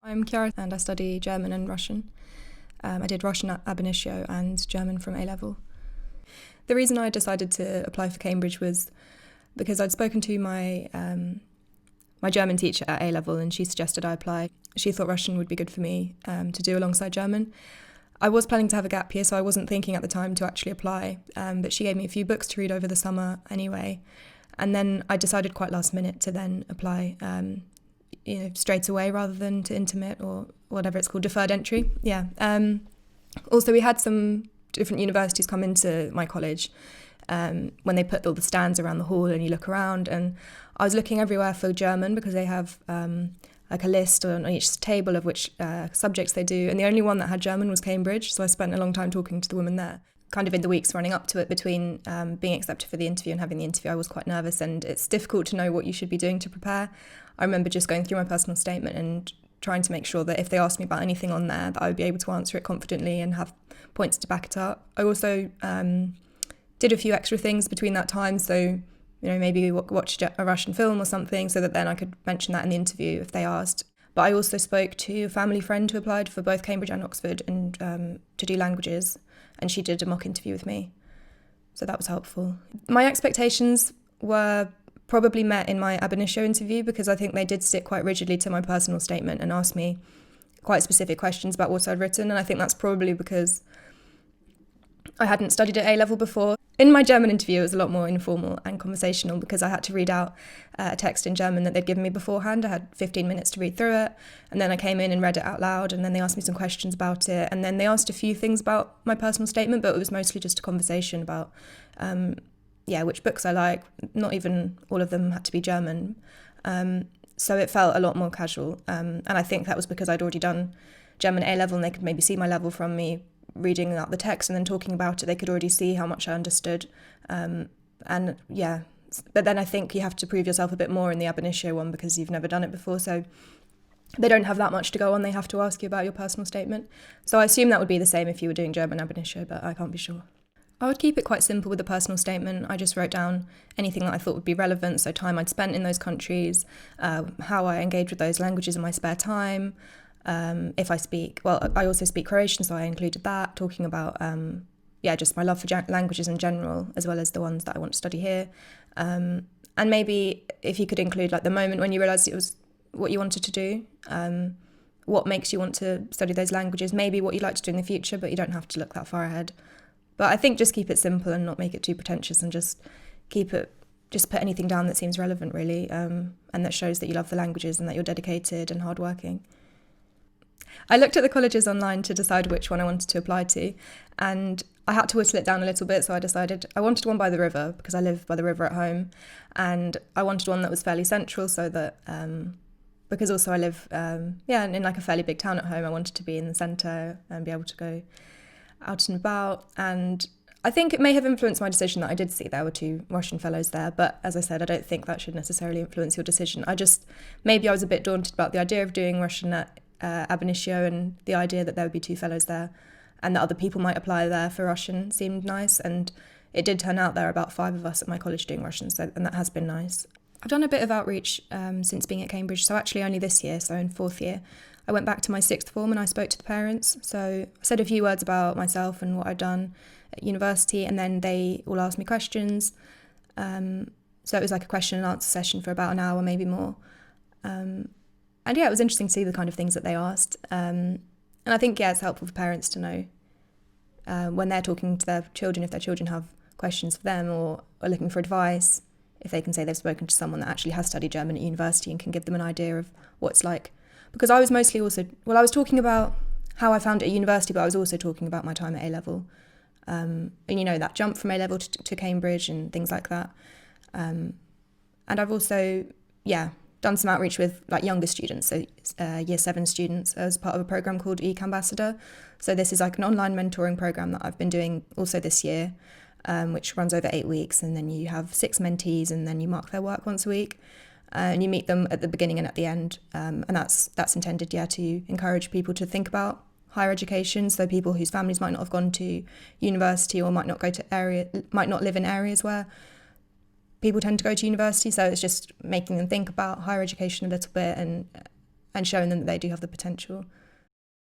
I'm Chiara and I study German and Russian. I did Russian at ab initio and German from A-level. The reason I decided to apply for Cambridge was because I'd spoken to my German teacher at A-level and she suggested I apply. She thought Russian would be good for me to do alongside German. I was planning to have a gap year, so I wasn't thinking at the time to actually apply, but she gave me a few books to read over the summer anyway. And then I decided quite last minute to then apply straight away rather than to intermit or whatever it's called, deferred entry. Yeah. Also, we had some different universities come into my college when they put all the stands around the hall and you look around, and I was looking everywhere for German because they have like a list on each table of which subjects they do, and the only one that had German was Cambridge, so I spent a long time talking to the woman there. Kind of in the weeks running up to it, between being accepted for the interview and having the interview, I was quite nervous, and it's difficult to know what you should be doing to prepare. I remember just going through my personal statement and trying to make sure that if they asked me about anything on there, that I would be able to answer it confidently and have points to back it up. I also did a few extra things between that time, so maybe watched a Russian film or something, so that then I could mention that in the interview if they asked. But I also spoke to a family friend who applied for both Cambridge and Oxford and to do languages, and she did a mock interview with me, so that was helpful. My expectations were probably met in my ab initio interview, because I think they did stick quite rigidly to my personal statement and asked me quite specific questions about what I'd written, and I think that's probably because I hadn't studied at A-level before. In my German interview, it was a lot more informal and conversational because I had to read out a text in German that they'd given me beforehand. I had 15 minutes to read through it, and then I came in and read it out loud, and then they asked me some questions about it, and then they asked a few things about my personal statement, but it was mostly just a conversation about which books I like. Not even all of them had to be German. So it felt a lot more casual, and I think that was because I'd already done German A-level, and they could maybe see my level from me reading out the text and then talking about it. They could already see how much I understood. But then I think you have to prove yourself a bit more in the ab initio one because you've never done it before, so they don't have that much to go on. They have to ask you about your personal statement. So I assume that would be the same if you were doing German ab initio, but I can't be sure. I would keep it quite simple with the personal statement. I just wrote down anything that I thought would be relevant, so time I'd spent in those countries, how I engage with those languages in my spare time. If I speak, I also speak Croatian, so I included that, talking about, just my love for languages in general, as well as the ones that I want to study here. And maybe if you could include like the moment when you realised it was what you wanted to do, what makes you want to study those languages, maybe what you'd like to do in the future, but you don't have to look that far ahead. But I think just keep it simple and not make it too pretentious, and just put anything down that seems relevant, really, and that shows that you love the languages and that you're dedicated and hardworking. I looked at the colleges online to decide which one I wanted to apply to, and I had to whittle it down a little bit, so I decided I wanted one by the river because I live by the river at home, and I wanted one that was fairly central, so that because also I live in like a fairly big town at home, I wanted to be in the centre and be able to go out and about. And I think it may have influenced my decision that I did see there were 2 Russian fellows there, but as I said, I don't think that should necessarily influence your decision. Maybe I was a bit daunted about the idea of doing Russian at ab initio, and the idea that there would be 2 fellows there and that other people might apply there for Russian seemed nice, and it did turn out there are about 5 of us at my college doing Russian, and that has been nice. I've done a bit of outreach since being at Cambridge, so actually only this year, so in 4th year, I went back to my 6th form and I spoke to the parents, so I said a few words about myself and what I'd done at university, and then they all asked me questions, so it was like a question and answer session for about an hour, maybe more. And it was interesting to see the kind of things that they asked. And I think, it's helpful for parents to know when they're talking to their children, if their children have questions for them or are looking for advice, if they can say they've spoken to someone that actually has studied German at university and can give them an idea of what it's like. Because I was mostly I was talking about how I found it at university, but I was also talking about my time at A-level. And that jump from A-level to Cambridge and things like that. And I've also, done some outreach with like younger students, so year 7 students, as part of a program called EEC Ambassador. So this is like an online mentoring program that I've been doing also this year, which runs over 8 weeks, and then you have 6 mentees, and then you mark their work once a week, and you meet them at the beginning and at the end, and that's intended to encourage people to think about higher education, so people whose families might not have gone to university or might not live in areas where people tend to go to university, so it's just making them think about higher education a little bit, and and showing them that they do have the potential.